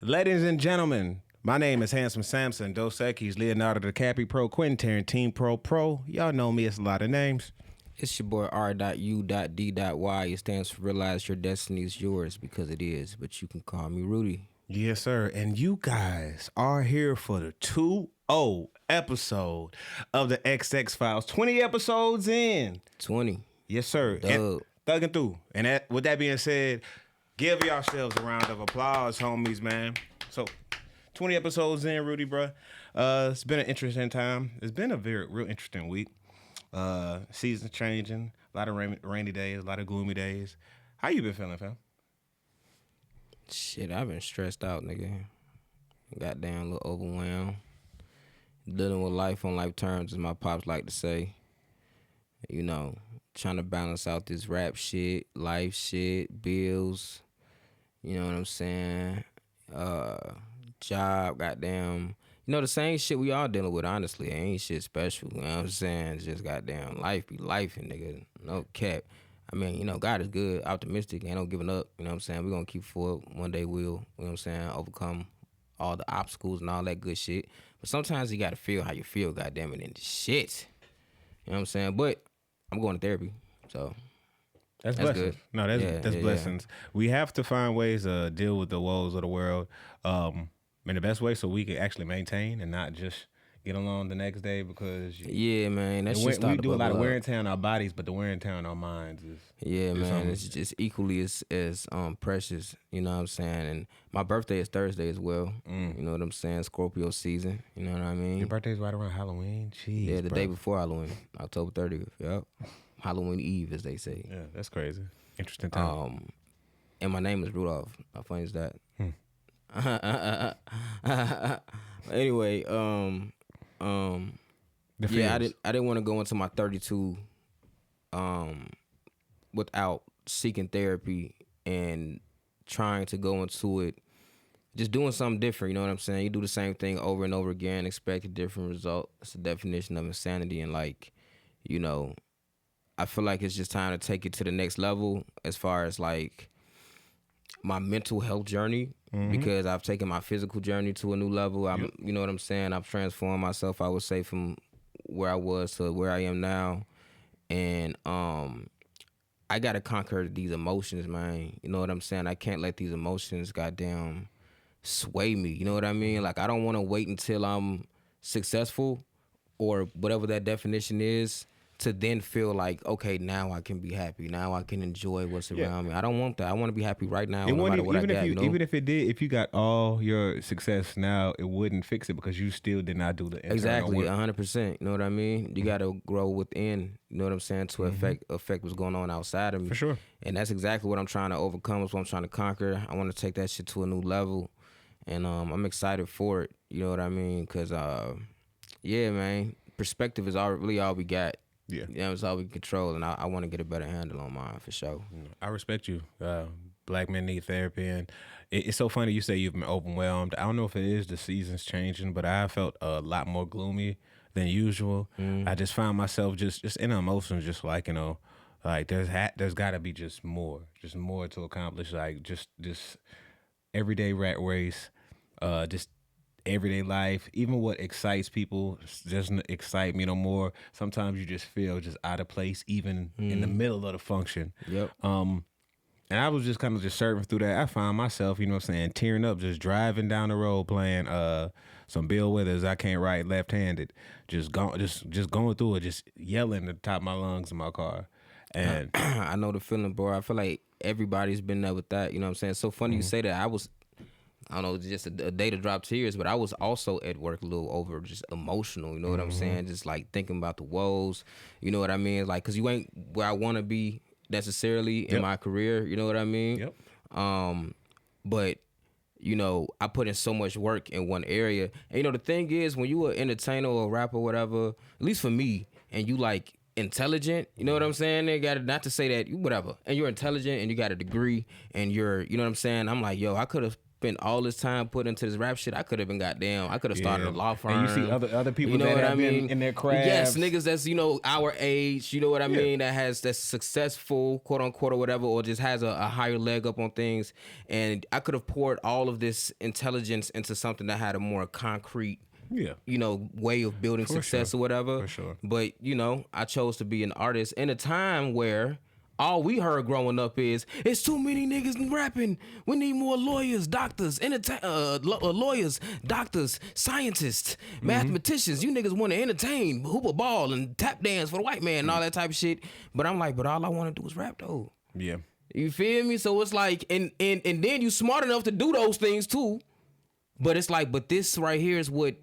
Ladies and gentlemen, my name is Handsome Samson, Dos Equis, Leonardo DiCaprio, Quentin Tarantino Pro. Y'all know me, it's a lot of names. It's your boy R.U.D.Y. It stands for Realize Your Destiny is Yours, because it is, but you can call me Rudy. Yes, sir. And you guys are here for the 2-0 episode of the XX Files. 20 episodes in. 20. Yes, sir. Dub. Thugging through. And with that being said, give yourselves a round of applause, homies, man. So, 20 episodes in, Rudy, bro. It's been an interesting time. It's been a real interesting week. Season changing. A lot of rainy days, a lot of gloomy days. How you been feeling, fam? Shit, I've been stressed out, nigga. Goddamn, a little overwhelmed. Dealing with life on life terms, as my pops like to say. You know, trying to balance out this rap shit, life shit, bills. You know what I'm saying? Job, goddamn. You know, the same shit we all dealing with, honestly. Ain't shit special. You know what I'm saying? It's just goddamn life be life, and nigga. No cap. I mean, you know, God is good, optimistic, ain't no giving up. You know what I'm saying? We're going to keep forward. One day we'll, you know what I'm saying, overcome all the obstacles and all that good shit. But sometimes you got to feel how you feel, goddamn it, and shit. You know what I'm saying? But I'm going to therapy, so That's blessings. good. No, that's blessings. Yeah. We have to find ways to deal with the woes of the world in the best way so we can actually maintain and not just get along the next day because... Yeah, man. That shit we do a lot of wear and tear on our bodies, but the wear and tear on our minds is... Yeah, man. It's just equally as precious, you know what I'm saying? And my birthday is Thursday as well. You know what I'm saying? Scorpio season, you know what I mean? Your birthday's right around Halloween? Jeez, yeah, the day before Halloween, October 30th, yep. Halloween Eve, as they say. Yeah, that's crazy. Interesting time. And my name is Rudolph. How funny is that? Anyway, yeah, I didn't want to go into my 32 without seeking therapy and trying to go into it, just doing something different. You know what I'm saying? You do the same thing over and over again, expect a different result. It's the definition of insanity. And like, you know, I feel like it's just time to take it to the next level as far as like my mental health journey, because I've taken my physical journey to a new level. You know what I'm saying? I've transformed myself, I would say, from where I was to where I am now. And I got to conquer these emotions, man. You know what I'm saying? I can't let these emotions goddamn sway me. You know what I mean? Like, I don't want to wait until I'm successful or whatever that definition is to then feel like, okay, now I can be happy. Now I can enjoy what's around me. I don't want that. I want to be happy right now, no matter what I got. Even if it did, if you got all your success now, it wouldn't fix it because you still did not do the internal work. 100%. You know what I mean? You got to grow within, you know what I'm saying, to affect what's going on outside of me. For sure. And that's exactly what I'm trying to overcome. That's what I'm trying to conquer. I want to take that shit to a new level. And I'm excited for it. You know what I mean? Because, yeah, man, perspective is really all we got. Yeah, you know, it's all we can control, and I want to get a better handle on mine, for sure. I respect you. Black men need therapy, and it's so funny you say you've been overwhelmed. I don't know if it is the seasons changing, but I felt a lot more gloomy than usual. I just found myself just in emotions, just like, you know, like there's got to be just more to accomplish, like just everyday rat race, just everyday life, even what excites people doesn't excite me no more. Sometimes you just feel just out of place, even in the middle of the function. Yep. And I was just kind of just surfing through that. I found myself, you know what I'm saying, tearing up, just driving down the road playing some Bill Withers, I Can't Write Left-Handed, just going through it, just yelling at the top of my lungs in my car. And I know the feeling, bro. I feel like everybody's been there with that. You know what I'm saying? It's so funny you say that. I don't know, just a day to drop tears, but I was also at work a little over just emotional, you know what I'm saying? Just like thinking about the woes, you know what I mean? Like, cause you ain't where I want to be necessarily in my career, you know what I mean? Yep. But, you know, I put in so much work in one area. And, you know, the thing is, when you an entertainer or a rapper or whatever, at least for me, and you like intelligent, you know what I'm saying? They got not to say that, whatever, and you're intelligent and you got a degree and you're, you know what I'm saying? I'm like, yo, I could have spent all this time putting into this rap shit, I could have been goddamn. I could have started a law firm. And you see other people you know that what have I mean? been in their craft. Yes, niggas that's our age. You know what I mean? That's successful, quote unquote, or whatever, or just has a higher leg up on things. And I could have poured all of this intelligence into something that had a more concrete. Way of building success or whatever. For sure. But, I chose to be an artist in a time where all we heard growing up is, it's too many niggas rapping. We need more lawyers, doctors, lawyers, doctors, scientists, mathematicians. You niggas want to entertain, hoop a ball, and tap dance for the white man and all that type of shit. But I'm like, all I want to do is rap, though. Yeah. You feel me? So it's like, and then you smart enough to do those things, too. But it's like, this right here is what...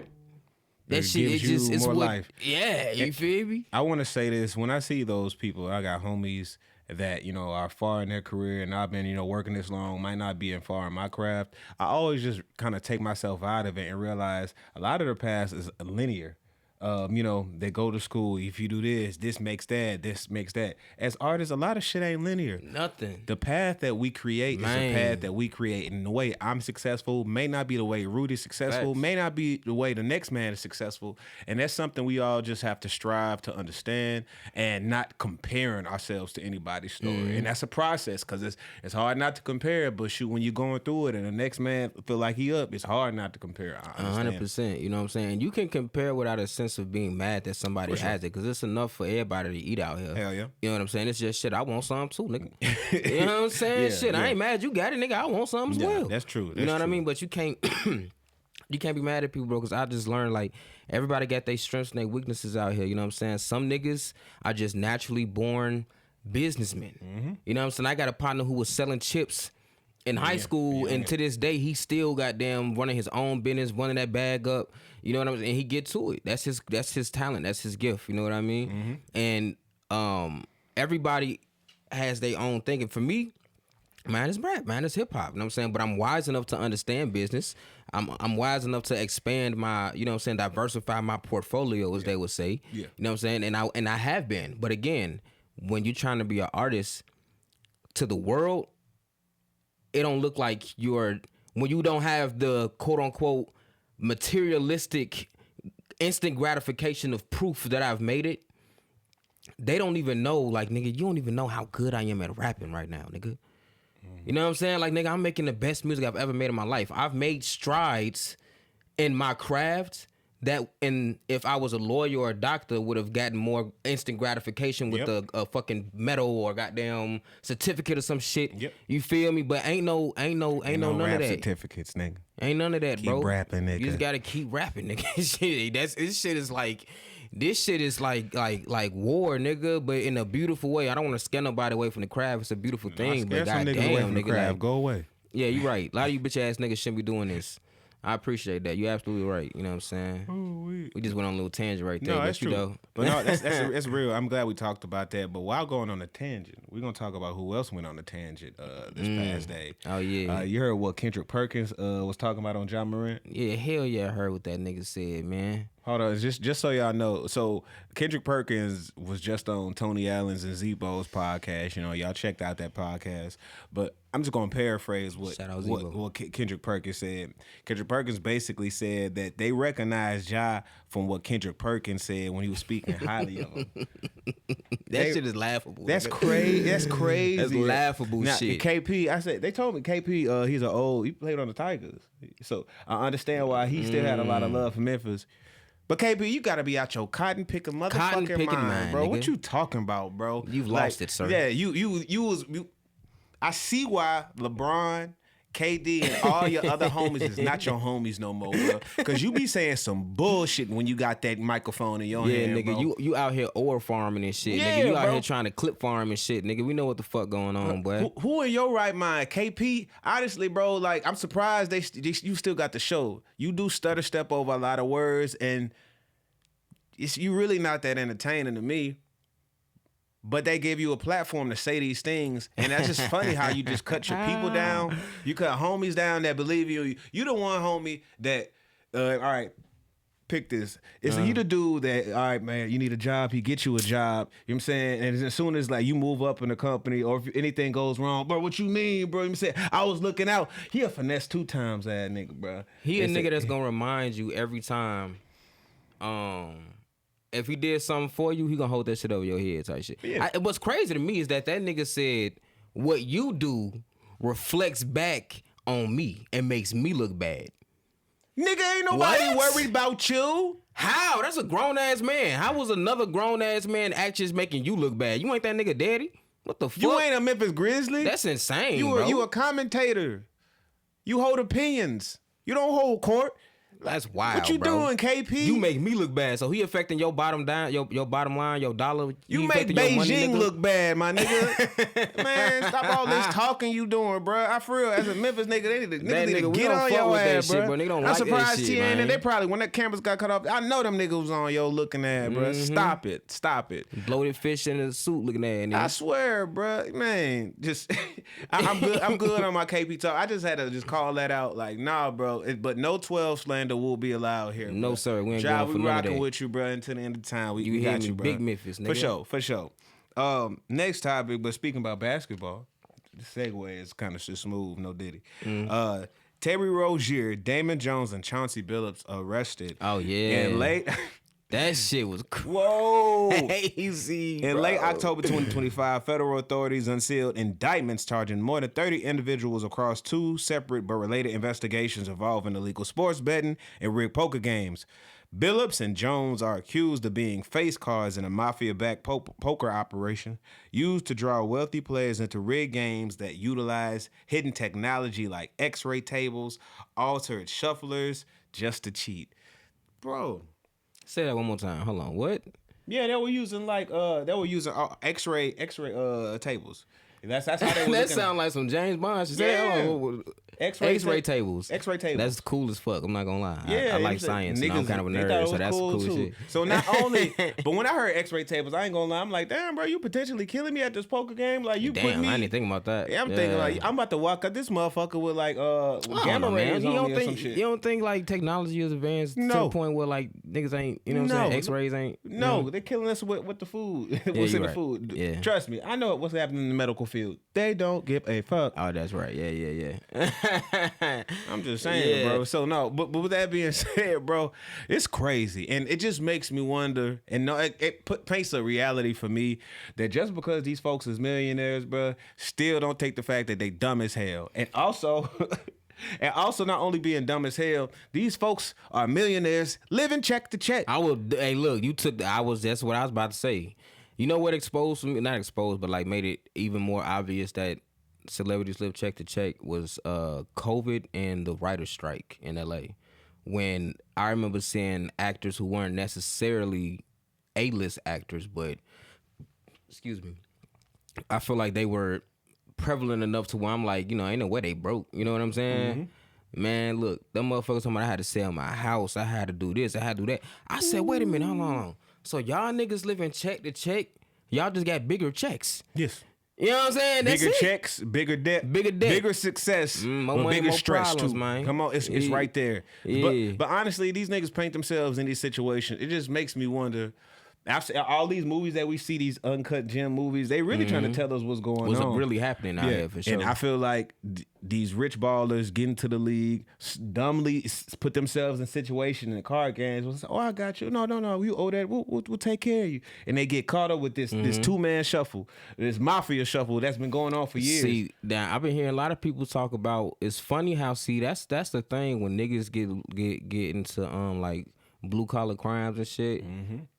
That shit, it's more what, life. Yeah, you feel me? I want to say this. When I see those people, I got homies that, are far in their career, and I've been, working this long, might not be far in my craft. I always just kind of take myself out of it and realize a lot of their past is linear. They go to school. If you do this makes that, this makes that. As artists, a lot of shit ain't linear. Nothing. The path that we create is a path that we create. And the way I'm successful may not be the way Rudy's successful, may not be the way the next man is successful. And that's something we all just have to strive to understand and not comparing ourselves to anybody's story. And that's a process because it's hard not to compare. But shoot, when you're going through it and the next man feel like he up, it's hard not to compare. 100%. You know what I'm saying? You can compare without a sense of being mad that somebody has it, because it's enough for everybody to eat out here. Hell yeah. You know what I'm saying? It's just shit. I want some too, nigga. You know what I'm saying? I ain't mad you got it, nigga. I want some as well. That's true. You know what I mean? But you can't you can't be mad at people, bro, because I just learned, like, everybody got their strengths and their weaknesses out here. You know what I'm saying? Some niggas are just naturally born businessmen. You know what I'm saying? I got a partner who was selling chips in high school, and to this day, he still goddamn running his own business, running that bag up. You know what I'm saying? And he get to it. That's his talent. That's his gift. You know what I mean? And everybody has their own thing. And for me, mine is rap, mine is hip hop. You know what I'm saying? But I'm wise enough to understand business. I'm wise enough to expand my, you know what I'm saying, diversify my portfolio, as they would say. You know what I'm saying? And I have been. But again, when you're trying to be an artist to the world, it don't look like when you don't have the quote unquote materialistic instant gratification of proof that I've made it. They don't even know, like, nigga, you don't even know how good I am at rapping right now, nigga. You know what I'm saying? Like, nigga, I'm making the best music I've ever made in my life. I've made strides in my craft that, and if I was a lawyer or a doctor, would have gotten more instant gratification with a fucking medal or goddamn certificate or some shit. You feel me? But ain't no none of that. Certificates, nigga. Ain't none of that, bro. Keep rapping, nigga. You just gotta keep rapping, nigga. This shit is like war, nigga, but in a beautiful way. I don't want to scare nobody away from the craft. It's a beautiful thing, but goddamn, nigga, like, go away. Yeah, you right. A lot of you bitch ass niggas shouldn't be doing this. I appreciate that. You're absolutely right. You know what I'm saying? We just went on a little tangent right there. No, that's true. But no, that's real. I'm glad we talked about that. But while going on a tangent, we're going to talk about who else went on a tangent this past day. Oh, yeah. You heard what Kendrick Perkins was talking about on Ja Morant? Yeah, hell yeah, I heard what that nigga said, man. Hold on, just so y'all know. So Kendrick Perkins was just on Tony Allen's and Zebo's podcast. You know, y'all checked out that podcast. But I'm just gonna paraphrase what Kendrick Perkins said. Kendrick Perkins basically said that they recognized Ja from what Kendrick Perkins said when he was speaking highly of him. That shit is laughable. That's crazy. That's crazy. That's laughable now, shit. KP, I said they told me KP, he played on the Tigers, so I understand why he still had a lot of love for Memphis. But KP, you gotta be out your cotton picking motherfucking mind, bro. Nigga. What you talking about, bro? You've lost it, sir. Yeah, you. I see why LeBron, KD, and all your other homies is not your homies no more, bro. Because you be saying some bullshit when you got that microphone in your hand, nigga. Bro. You out here ore farming and shit, yeah, nigga. You out bro. here trying to clip farm and shit, nigga. We know what the fuck going on, boy. Who in your right mind? KP? Honestly, bro, like, I'm surprised you still got the show. You do stutter step over a lot of words, and you really not that entertaining to me. But they give you a platform to say these things, and that's just funny how you just cut your people down. You cut homies down that believe you. You the one homie that, all right, pick this. Is he the dude that, all right, man, you need a job, he gets you a job, you know what I'm saying? And as soon as like you move up in the company or if anything goes wrong, bro, what you mean, bro? You know what I'm saying? I was looking out. He a finesse 2 times that nigga, bro. He a nigga that's gonna remind you every time. If he did something for you, he gonna hold that shit over your head type shit. Yeah. What's crazy to me is that nigga said, what you do reflects back on me and makes me look bad. Nigga, ain't nobody worried about you. How? That's a grown-ass man. How was another grown-ass man actions making you look bad? You ain't that nigga daddy? What the fuck? You ain't a Memphis Grizzly. That's insane, bro. You a commentator. You hold opinions. You don't hold court. That's wild. What you doing, KP? You make me look bad. So he affecting your bottom down, your bottom line, your dollar. You make Beijing look bad, my nigga. Man, stop all this talking you doing, bro. I for real, as a Memphis nigga, they need to get on your ass, bro. They don't I'm like surprised that shit, man. and they probably when that cameras got cut off, I know them niggas was on yo looking at, bro. Stop it. Bloated fish in a suit looking at. Nigga. I swear, bro, man. Just I'm good. I'm good on my KP talk. I just had to just call that out, like, nah, bro. But no 12 slander will be allowed here. No, bro. sir. We ain't Job, going for we none of rocking that. with you, bro. Until the end of time, we got you, bro. Big Memphis, nigga. For sure. Next topic, but speaking about basketball, the segue is kind of smooth. No diddy. Terry Rozier, Damon Jones, and Chauncey Billups arrested. Oh yeah. And late. That shit was crazy. In late October 2025, federal authorities unsealed indictments charging more than 30 individuals across 2 separate but related investigations involving illegal sports betting and rigged poker games. Billups and Jones are accused of being face cards in a mafia-backed poker operation used to draw wealthy players into rigged games that utilize hidden technology like X-ray tables, altered shufflers, just to cheat. Bro. Say that one more time. Hold on. What? Yeah, they were using X-ray tables. That's how they were. That sound like some James Bond shit. Yeah. X-ray tables. X-ray tables. That's cool as fuck. I'm not gonna lie. Yeah, I like science. And I'm kind of a nerd, so that's cool shit. So not only, but when I heard X-ray tables, I ain't gonna lie. I'm like, damn, bro, you potentially killing me at this poker game. Like you put me. I didn't think about that. Yeah, I'm thinking like I'm about to walk up this motherfucker with like gamma rays on me or some shit. You don't think like technology is advanced to the point where like niggas ain't, you know what I'm saying? X-rays ain't. No, they're killing us with the food. What's in the food? Yeah. Trust me, I know what's happening in the medical field. They don't give a fuck. Oh, that's right. Yeah. I'm just saying, bro. So no, but with that being said, bro, it's crazy, and it just makes me wonder. And no, it paints a reality for me that just because these folks is millionaires, bro, still don't take the fact that they dumb as hell, and also. And also, not only being dumb as hell, these folks are millionaires living check to check. Hey, look, that's what I was about to say. You know what exposed me? Not exposed, but like made it even more obvious that celebrities live check to check was COVID and the writer's strike in LA. When I remember seeing actors who weren't necessarily A-list actors, but excuse me, I feel like they were prevalent enough to where I'm like, you know, ain't no way they broke. You know what I'm saying? Mm-hmm. Man, look, them motherfuckers talking about I had to sell my house, I had to do this, I had to do that. I said, wait a minute, hold on. So y'all niggas living check to check, y'all just got bigger checks. Yes. You know what I'm saying? That's bigger checks, bigger debt, bigger success, bigger stress problems, too. Man. Come on, it's right there. Yeah. But honestly, these niggas paint themselves in these situations. It just makes me wonder. After all these movies that we see, these uncut gem movies, they really trying to tell us what's going on. What's really happening out here for sure. And I feel like these rich ballers get into the league, dumbly put themselves in situations in card games. We'll say, I got you. No, you owe that. We'll take care of you. And they get caught up with this 2-man shuffle, this mafia shuffle that's been going on for years. See, now I've been hearing a lot of people talk about. It's funny how that's the thing when niggas get into like blue collar crimes and shit.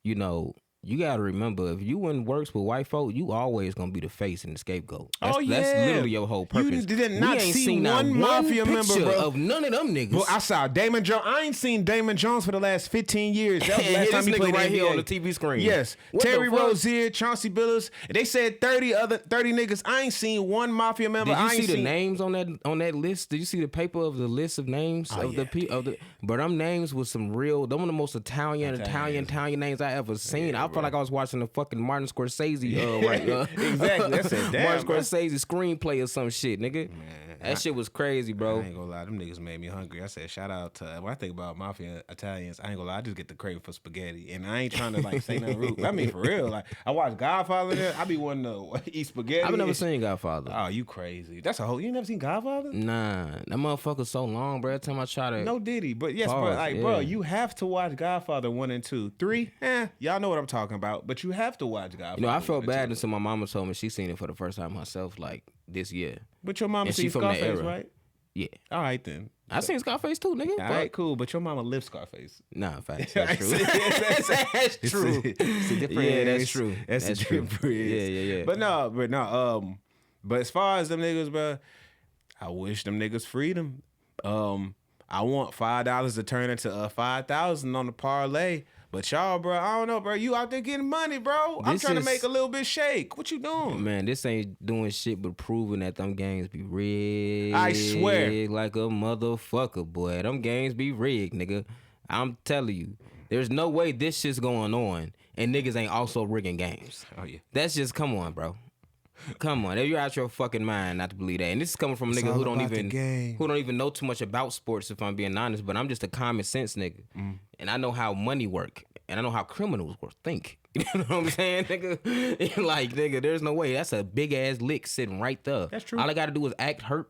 You know, you gotta remember, if you in works with white folk, you always gonna be the face and the scapegoat. That's literally your whole purpose. You did not see one mafia member, bro, of none of them niggas. Bro, I saw Damon Jones. I ain't seen Damon Jones for the last 15 years. That was the last time he played right NBA. Here on the TV screen. Yes, Terry Rozier, Chauncey Billups. They said 30 niggas. I ain't seen one mafia member. Did you see the names on that list? Did you see the paper of the list of names the? But them names was some real. Them were the most Italian names I ever seen. I felt like I was watching the fucking Martin Scorsese exactly. That's it. Martin Scorsese screenplay or some shit, nigga. That shit was crazy, bro. I ain't gonna lie, them niggas made me hungry. I said, shout out to, when I think about mafia Italians, I ain't gonna lie, I just get the craving for spaghetti. And I ain't trying to like say nothing rude. I mean, for real. Like, I watch Godfather there, I be wanting to eat spaghetti. I've never seen Godfather. Oh, you crazy. That's a whole, you ain't never seen Godfather? Nah, that motherfucker's so long, bro. Every time I try to. No Diddy, but yes, pause, bro, like, bro, you have to watch Godfather 1 and 2. 3, y'all know what I'm talking about, but you have to watch Godfather. You know, I felt bad until my mama told me she seen it for the first time herself, like, this year. But your mama seen Scarface, right? Yeah. All right, then. I seen Scarface too, nigga. All right, cool. But your mama lived Scarface. Nah, facts. That's true. That's true. It's a different. Yeah, that's true. That's true. Yeah. But no. But as far as them niggas, bro, I wish them niggas freedom. I want $5 to turn into $5,000 on the parlay. But y'all, bro, I don't know, bro. You out there getting money, bro. I'm trying to make a little bit shake. What you doing? Man, this ain't doing shit but proving that them games be rigged. I swear. Like a motherfucker, boy. Them games be rigged, nigga. I'm telling you. There's no way this shit's going on and niggas ain't also rigging games. Oh, yeah. That's just, come on, bro. Come on, you're out your fucking mind not to believe that. And this is coming from a nigga who don't even know too much about sports, if I'm being honest. But I'm just a common sense nigga, and I know how money work, and I know how criminals think. You know what I'm saying, nigga? Like, nigga, there's no way. That's a big ass lick sitting right there. That's true. All I got to do is act hurt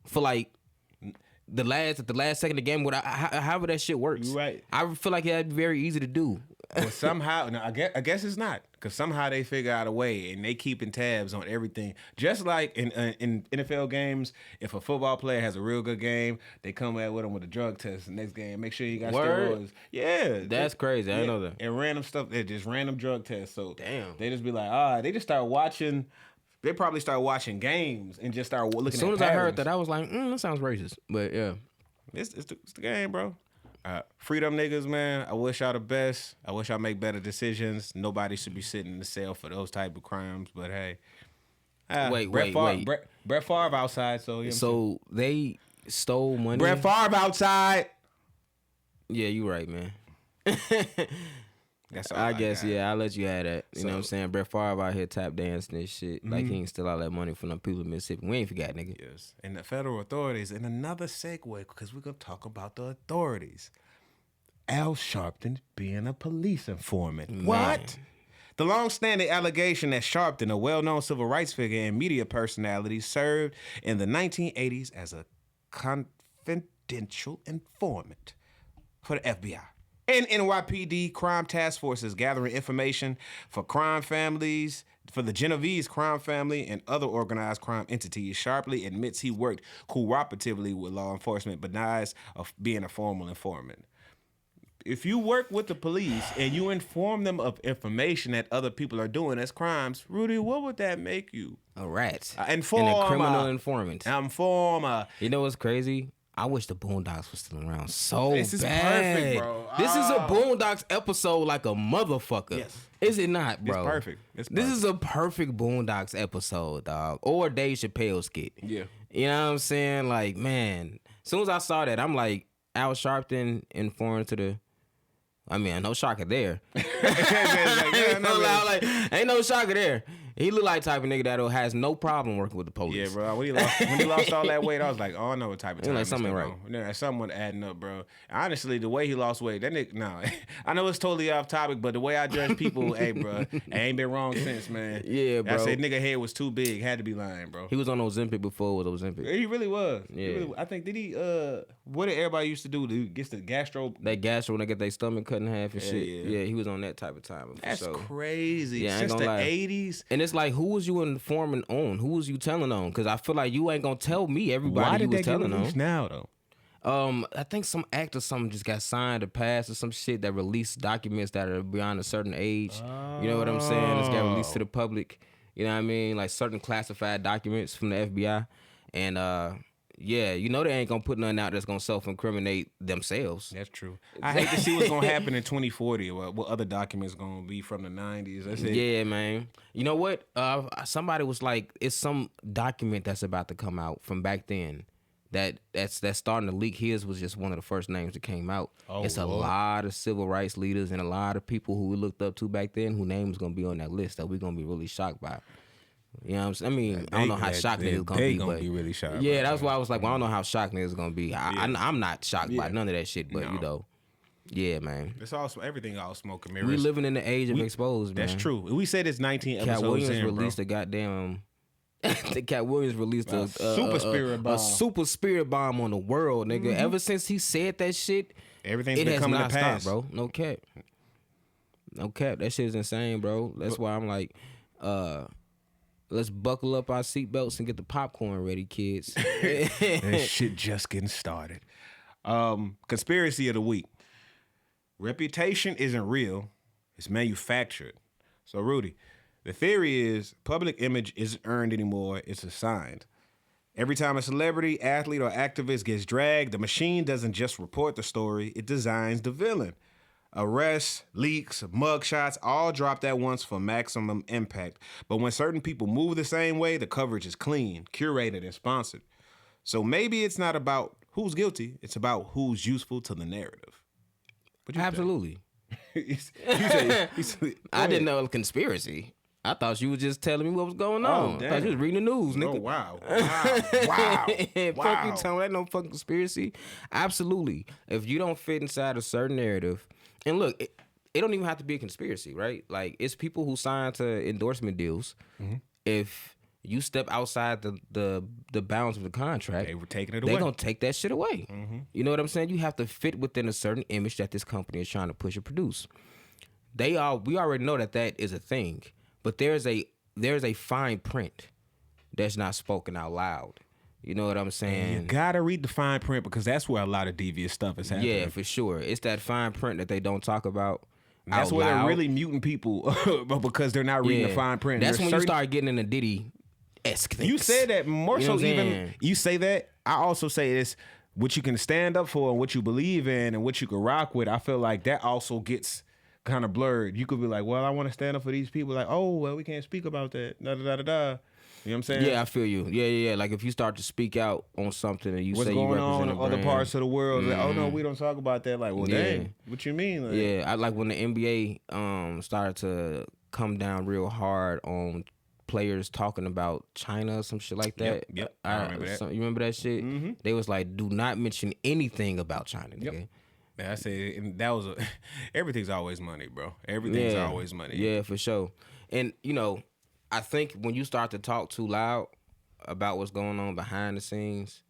for like the last second of the game. However that shit works. You right. I feel like that'd be very easy to do. But somehow, I guess it's not, because somehow they figure out a way and they keeping tabs on everything. Just like in NFL games, if a football player has a real good game, they come out with him with a drug test the next game. Make sure you got steroids. Yeah, that's crazy. I didn't know that. And random stuff. They're just random drug tests. So damn, they just be like, they just start watching. They probably start watching games and just start looking. As soon as patterns. I heard that, I was like, that sounds racist. But yeah, it's the game, bro. Freedom niggas, man. I wish y'all the best. I wish y'all make better decisions. Nobody should be sitting in the cell for those type of crimes. But hey, wait. Brett Favre outside. So they stole money. Brett Favre outside. Yeah, you right, man. That's all I guess. Yeah, I'll let you have that. You know what I'm saying? Brett Favre out here tap dancing and shit. Like he ain't still all that money from them people in Mississippi. We ain't forgot, nigga. Yes. And the federal authorities, and another segue, because we're going to talk about the authorities. Al Sharpton being a police informant. Man. What? The long-standing allegation that Sharpton, a well-known civil rights figure and media personality, served in the 1980s as a confidential informant for the FBI. And NYPD crime task forces gathering information for crime families, for the Genovese crime family and other organized crime entities. Sharply admits he worked cooperatively with law enforcement, but denies of being a formal informant. If you work with the police and you inform them of information that other people are doing as crimes, Rudy, what would that make you? A rat. And a criminal informant. You know what's crazy? I wish the Boondocks was still around so bad. This is perfect, bro. This is a Boondocks episode like a motherfucker. Yes. Is it not, bro? It's perfect. This is a perfect Boondocks episode, dog. Or Dave Chappelle skit. Yeah. You know what I'm saying? Like, man, as soon as I saw that, I'm like, Al Sharpton informed to the... I mean, no shocker there. Ain't no shocker there. He look like the type of nigga that has no problem working with the police. Yeah, bro. When he lost all that weight, I was like, oh, I know what type of time. Like something right. Yeah, someone adding up, bro. Honestly, the way he lost weight, that nigga, no. I know it's totally off topic, but the way I judge people, hey, bro, I ain't been wrong since, man. Yeah, bro. I said nigga head was too big, had to be lying, bro. He was on Ozempic before it was Ozempic. He really was. Yeah. I think, did he, what did everybody used to do to get the gastro? That gastro when they get their stomach cut in half and shit. Yeah, he was on that type of time. That's crazy. Yeah, since the 80s. And it's like, who was you informing on? Who was you telling on? Because I feel like you ain't gonna tell me everybody you was telling on. Why did they get now, though? I think some act or something just got signed or passed or some shit that released documents that are beyond a certain age. You know what I'm saying? It's got released to the public. You know what I mean? Like certain classified documents from the FBI. And yeah, you know they ain't gonna put nothing out that's gonna self-incriminate themselves. That's true. I hate to see what's gonna happen in 2040 or what other documents gonna be from the 90s. That's it. Yeah, man. You know what? Somebody was like, it's some document that's about to come out from back then that's starting to leak. His was just one of the first names that came out. It's a lot of civil rights leaders and a lot of people who we looked up to back then whose names gonna be on that list that we're gonna be really shocked by. You know what I'm saying? I mean, I don't know how shocked niggas gonna be. They gonna be really shocked. Yeah, that's why I was like, well, I don't know how shocked niggas gonna be. I'm not shocked by none of that shit, but you know, yeah, man. It's all everything all smoke and mirrors. We living in the age of exposed, man. That's true. We said it's 19 Cat episodes Williams in, released bro. a goddamn. The Cat Williams released a super spirit bomb on the world, nigga. Ever since he said that shit, everything's been coming to pass, bro. No cap. That shit is insane, bro. That's why I'm like, let's buckle up our seatbelts and get the popcorn ready, kids. That shit just getting started. Conspiracy of the week. Reputation isn't real. It's manufactured. So, Rudy, the theory is public image isn't earned anymore. It's assigned. Every time a celebrity, athlete, or activist gets dragged, the machine doesn't just report the story. It designs the villain. Arrests, leaks, mugshots, all dropped at once for maximum impact. But when certain people move the same way, the coverage is clean, curated, and sponsored. So maybe it's not about who's guilty. It's about who's useful to the narrative. Absolutely. I didn't know it was conspiracy. I thought you was just telling me what was going on. I thought you was reading the news, nigga. Oh, wow. Fuck you telling me that no fucking conspiracy. Absolutely. If you don't fit inside a certain narrative, and look, it don't even have to be a conspiracy, right? Like, it's people who sign to endorsement deals. Mm-hmm. If you step outside the bounds of the contract, they were taking it away. They're gonna take that shit away. Mm-hmm. You know what I'm saying? You have to fit within a certain image that this company is trying to push or produce. We already know that is a thing, but there's a fine print that's not spoken out loud. You know what I'm saying? You gotta read the fine print because that's where a lot of devious stuff is happening. Yeah, for sure. It's that fine print that they don't talk about. That's where they're really muting people because they're not reading the fine print. That's when you start getting in a Diddy-esque things. You say that more so even you say that. I also say this: what you can stand up for and what you believe in and what you can rock with. I feel like that also gets kind of blurred. You could be like, well, I want to stand up for these people. Like, oh, well, we can't speak about that. Da da da da da. You know what I'm saying? Yeah, I feel you. Yeah. Like if you start to speak out on something and you what's say you going represent on in other parts of the world, like, oh no, we don't talk about that. Like, well, dang, what you mean? Like, yeah, I like when the NBA started to come down real hard on players talking about China or some shit like that. Yep. I remember that. You remember that shit? Mm-hmm. They was like, do not mention anything about China, nigga. Yep. Yeah, I say that was everything's always money, bro. Everything's always money. Yeah, for sure. And you know, I think when you start to talk too loud about what's going on behind the scenes,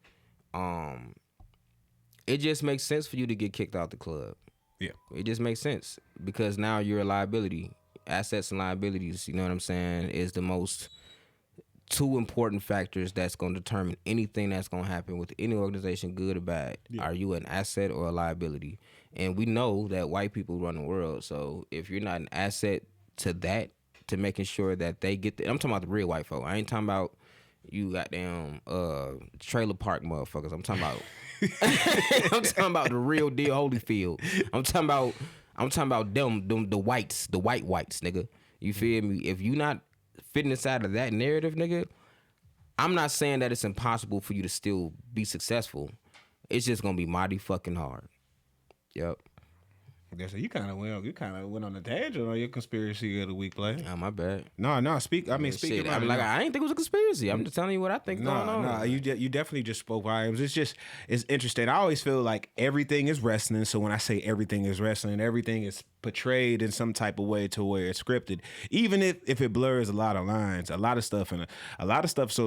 it just makes sense for you to get kicked out the club. Yeah. It just makes sense because now you're a liability. Assets and liabilities, you know what I'm saying, is the most two important factors that's going to determine anything that's going to happen with any organization, good or bad. Yeah. Are you an asset or a liability? And we know that white people run the world. So if you're not an asset to that, to making sure that they get I'm talking about the real white folk. I ain't talking about you goddamn trailer park motherfuckers. I'm talking about I'm talking about the real deal Holyfield. I'm talking about them the whites, the whites, nigga. You feel me? If you not fitting inside of that narrative, nigga, I'm not saying that it's impossible for you to still be successful. It's just gonna be mighty fucking hard. Yep. Yeah, so you kind of went on a tangent on your conspiracy of the week, play. Oh, my bad. No, speak. I mean, speak. I ain't think it was a conspiracy. I'm just telling you what I think going on. No, you definitely just spoke volumes. It's interesting. I always feel like everything is wrestling. So when I say everything is wrestling, everything is portrayed in some type of way to where it's scripted. Even if it blurs a lot of lines, a lot of stuff so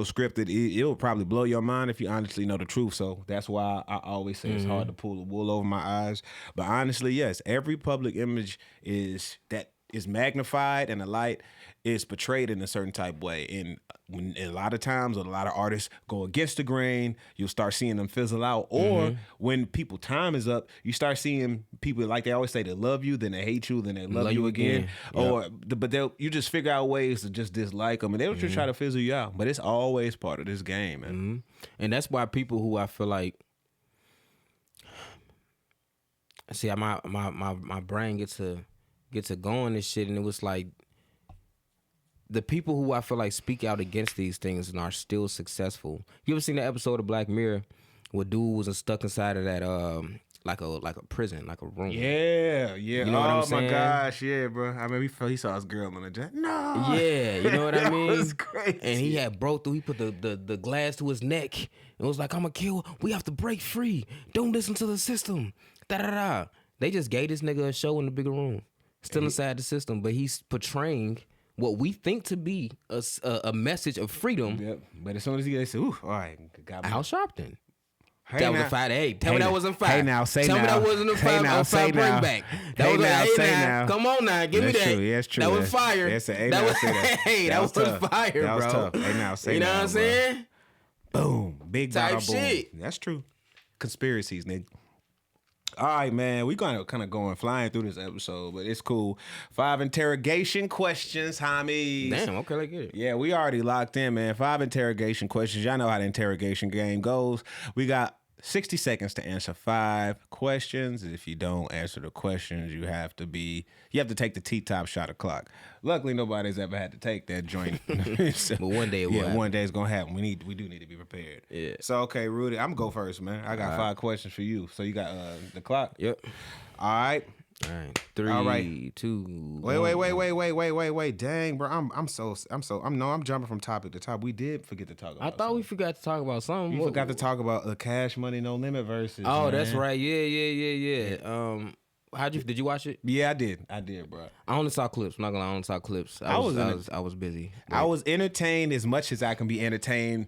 scripted, it'll probably blow your mind if you honestly know the truth. So that's why I always say it's hard to pull the wool over my eyes. But honestly, yes, every public image is magnified and the light is portrayed in a certain type of way. And when a lot of times, a lot of artists go against the grain, you'll start seeing them fizzle out. Or when people time is up, you start seeing people, like they always say, they love you, then they hate you, then they love you again. Yep. But you just figure out ways to just dislike them, and they'll just try to fizzle you out. But it's always part of this game, man. Mm-hmm. And that's why people who I feel like, see, my brain gets to going and shit, and it was like, the people who I feel like speak out against these things and are still successful. You ever seen the episode of Black Mirror where dude was stuck inside of like a prison, like a room. Yeah. You know what I'm saying? Oh my gosh, yeah, bro. I mean, he saw his girl on the jet. No. Yeah, you know what I mean? That was crazy. And he had broke through. He put the glass to his neck. It was like, I'm gonna kill. We have to break free. Don't listen to the system. Da da da. They just gave this nigga a show in the bigger room, still inside the system, but he's portraying what we think to be a message of freedom. Yep. But as soon as they said, "Ooh, all right, got me." Al Sharpton. Hey That was now. a 5. Hey, tell me that wasn't 5. Hey now, say tell now. me that wasn't a 5. Hey now, a 5 say bring now. back. That Hey was now, a 8 say now. now. Come on now, give me That's that. true. Yeah, that's true. That was fire. That's a that now, was, say that. hey, that was tough. fire, That was bro. tough. Hey now, say you know now, what I'm bro. saying? Boom, big Type bada boom. shit. That's true. Conspiracies, nigga. All right, man. We're gonna kind of going flying through this episode, but it's cool. 5 interrogation questions, homies. Damn, okay, let's get it. Yeah, we already locked in, man. 5 interrogation questions. Y'all know how the interrogation game goes. We got 60 seconds to answer 5 questions. If you don't answer the questions, you have to take the T-top shot clock. Luckily, nobody's ever had to take that joint. So, But one day it will happen. one day it's gonna happen. We do need to be prepared. Yeah. So okay, Rudy, I'm gonna go first, man. I got 5 questions for you. So you got the clock. Yep. All right. All right. 3, All right. 2. Wait. Dang, bro. I'm jumping from topic to top. We did forget to talk about I thought we forgot to talk about something. You forgot to talk about the Cash Money No Limit versus. Oh, man. that's right. Yeah. Did you watch it? Yeah, I did, bro. I only saw clips. I'm not gonna lie, I only saw clips. I was busy. I was entertained as much as I can be entertained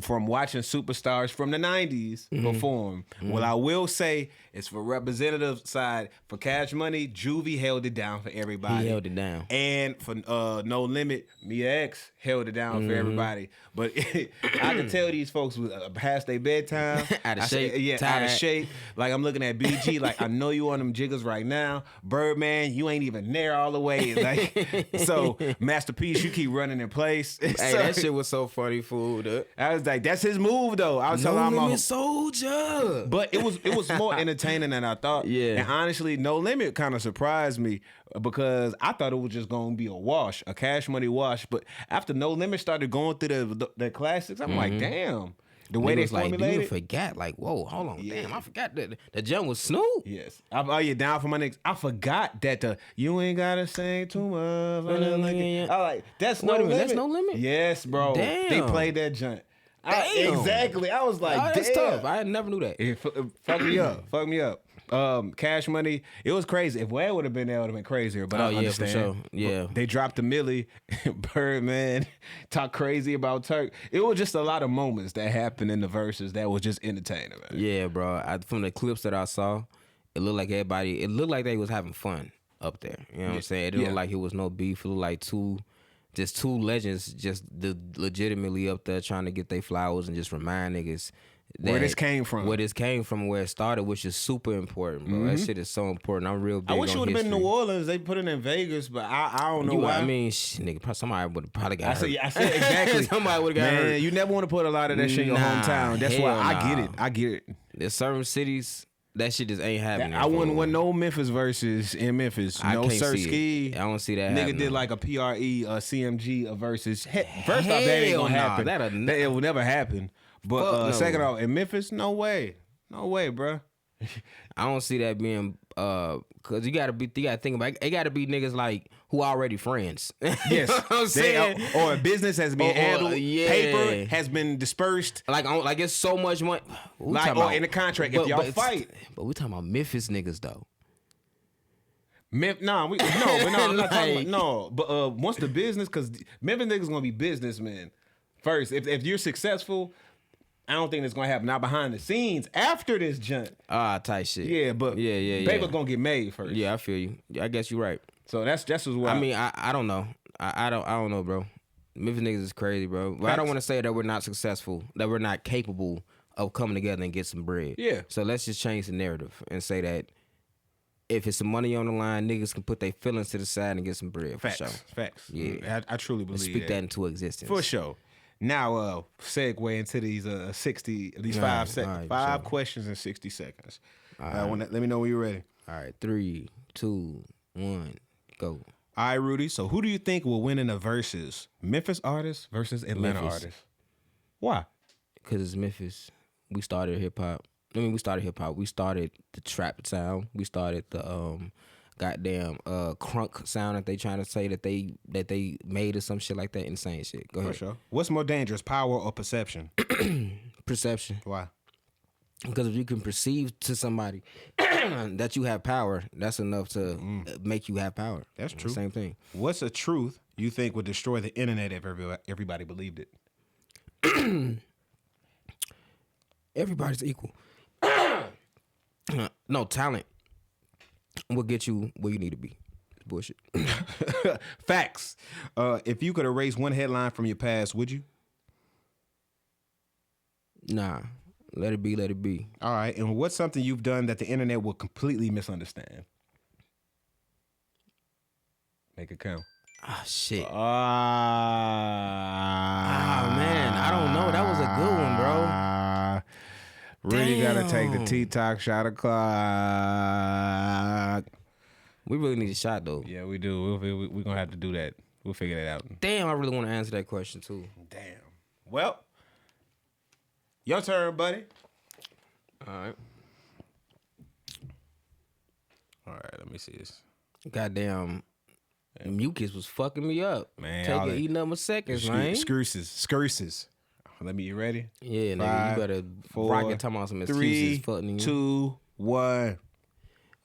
from watching superstars from the 90s perform. What I will say is for representative side, for Cash Money, Juvie held it down for everybody. He held it down. And for No Limit, Mia X held it down for everybody. But I can tell these folks was past their bedtime. Out of shape. Out of shape. Like I'm looking at BG, like I know you on them jiggers right now. Birdman, you ain't even there all the way. Like, so Masterpiece, you keep running in place. Hey, So, that shit was so funny, fool. I was like, that's his move though. I was No telling him, Limit Soldier. but it was more entertaining than I thought. Yeah. And honestly, No Limit kind of surprised me because I thought it was just gonna be a wash, a Cash Money wash. But after No Limit started going through the classics, I'm like, damn. The way they was like, formulated. dude, forgot. Like, whoa, hold on. Damn, I forgot that the jump was Snoop. Yes. You down for my niggas. I forgot that you ain't gotta sing too much. I like that's No Wait a minute, Limit. that's No Limit? Yes, bro. Damn. They played that joint. Damn. Exactly. I was like, Oh, that's damn. tough. I never knew that. It fuck me up. Fuck me up. Cash Money, it was crazy. If Wade would have been there, it would have been crazier. But I yeah, understand. for sure. Yeah. They dropped the Millie. Birdman talk crazy about Turk. It was just a lot of moments that happened in the verses that was just entertaining, man. Yeah, bro. From the clips that I saw, it looked like everybody. It looked like they was having fun up there. You know what I'm saying? It didn't look like it was no beef. It looked like two legends just legitimately up there trying to get their flowers and just remind niggas Where this came from. Where it started, which is super important, bro. That shit is so important. I'm real big I wish on it would have been history. New Orleans. They put it in Vegas, but I don't know why. I mean, nigga, somebody would have probably got hurt. I said exactly. Somebody would have got hurt. Man, you never want to put a lot of that shit in your Nah, hometown. That's why hell I get it. There's certain cities that shit just ain't happening. I wouldn't want no Memphis versus in Memphis. I No can't Sir see Ski. it. I don't see that Nigga happening. did like a PRE, CMG versus. First off, that ain't Hell gonna nah, happen. It will never happen. But Fuck no. second off, in Memphis, no way, bro. I don't see that being cause you gotta think about it gotta be niggas like who already friends. Yes, You know what I'm saying? or a business has been handled. yeah. Paper has been dispersed. like it's so much money. In the contract, if y'all fight. But we talking about Memphis niggas though. But I'm not talking about, but once the business, because Memphis niggas gonna be businessmen first. If you're successful, I don't think it's gonna happen. Now behind the scenes, after this junk. Type shit. Yeah, but yeah. paper's gonna get made first. Yeah, I feel you. I guess you're right. So that's what I mean, I don't know. I don't know, bro. Memphis niggas is crazy, bro. But I don't want to say that we're not successful, that we're not capable of coming together and get some bread. Yeah. So let's just change the narrative and say that if it's some money on the line, niggas can put their feelings to the side and get some bread. facts. For sure. Facts. Yeah. I truly Let's believe speak that into existence. for sure. Now, segue into these 5 questions in 60 seconds. Let me know when you're ready. All right, 3, 2, 1, go. All right, Rudy. So who do you think will win in the verses? Memphis artists versus Atlanta Memphis. artists. Why? Because it's Memphis. We started hip hop. I mean, we started hip hop. We started the trap sound. We started the goddamn crunk sound that they trying to say that they made or some shit like that. Insane shit. Go ahead. For sure. What's more dangerous, power or perception? Perception. Why? Because if you can perceive to somebody that you have power, that's enough to make you have power. That's true. Same thing. What's a truth you think would destroy the internet if everybody believed it? Everybody's equal. No, talent will get you where you need to be. It's bullshit. Facts. If you could erase one headline from your past, would you? Nah. Let it be, let it be. All right. And what's something you've done that the internet will completely misunderstand? Make it count. Ah, shit. Man. I don't know. That was a good one, bro. Really got to take the TikTok shot o'clock. We really need a shot, though. Yeah, we do. We're going to have to do that. We'll figure that out. Damn, I really want to answer that question, too. Damn. Well, your turn, buddy. All right. All right, let me see this. Goddamn. Mucus was fucking me up. Man, eating up my seconds, man. Excurses. Let me, you ready? Yeah, 5, nigga, you better 4, rock and talk about some excuses. 3, fucking 2, 1.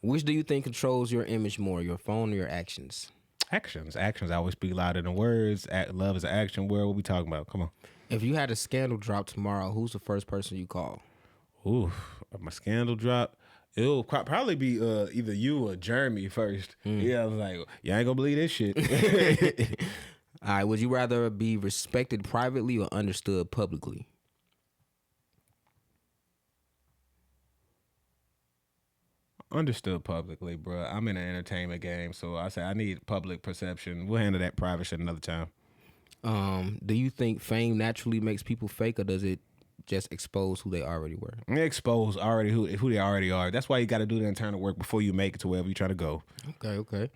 Which do you think controls your image more, your phone or your actions? Actions always speak louder than words. Love is an action word. What we talking about? Come on. If you had a scandal drop tomorrow, who's the first person you call? Ooh, my scandal drop. It'll probably be either you or Jeremy first. Yeah, I was like, you ain't gonna believe this shit. All right, would you rather be respected privately or understood publicly? Understood publicly, bro. I'm in an entertainment game, so I say I need public perception. We'll handle that private shit another time. Do you think fame naturally makes people fake, or does it just expose who they already were? Expose already who they already are. That's why you got to do the internal work before you make it to wherever you try to go. Okay.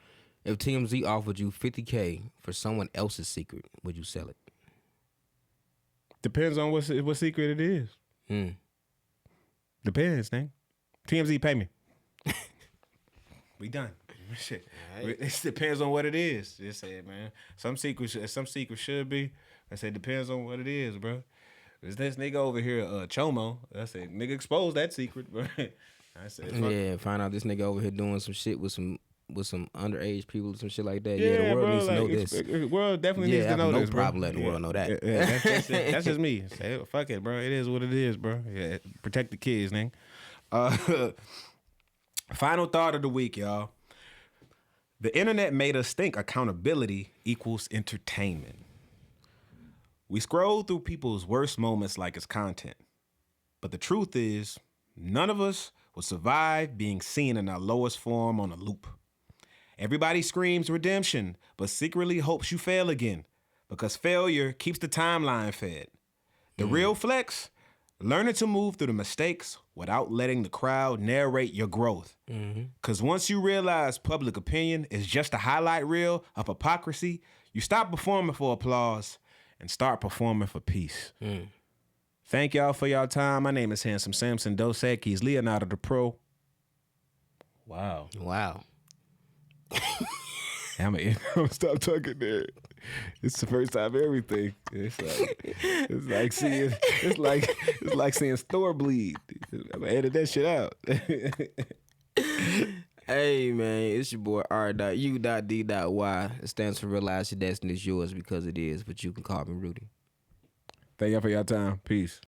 If TMZ offered you $50K for someone else's secret, would you sell it? Depends on what secret it is. Depends, man. TMZ, pay me. We done. Shit. Right. It depends on what it is. Just say it, man. Some secrets should be. I said depends on what it is, bro. Is this nigga over here, Chomo? I said, nigga, expose that secret, bro. I said, find out this nigga over here doing some shit with some underage people, some shit like that. Yeah, the world needs to know this. The world definitely needs to know this, bro. No problem letting the world know that. That's just me. Say, fuck it, bro. It is what it is, bro. Yeah, protect the kids, nigga. Final thought of the week, y'all. The internet made us think accountability equals entertainment. We scroll through people's worst moments like it's content. But the truth is, none of us will survive being seen in our lowest form on a loop. Everybody screams redemption, but secretly hopes you fail again, because failure keeps the timeline fed. The real flex, learning to move through the mistakes without letting the crowd narrate your growth. Because once you realize public opinion is just a highlight reel of hypocrisy, you stop performing for applause and start performing for peace. Thank y'all for y'all time. My name is Handsome Samson Dos Equis, Leonardo the Pro. Wow. I'm gonna stop talking there. It's the first time everything. It's like seeing Thor bleed. I'm gonna edit that shit out. Hey man, it's your boy R.U.D.Y. It stands for realize your destiny is yours because it is, but you can call me Rudy. Thank y'all for your time. Peace.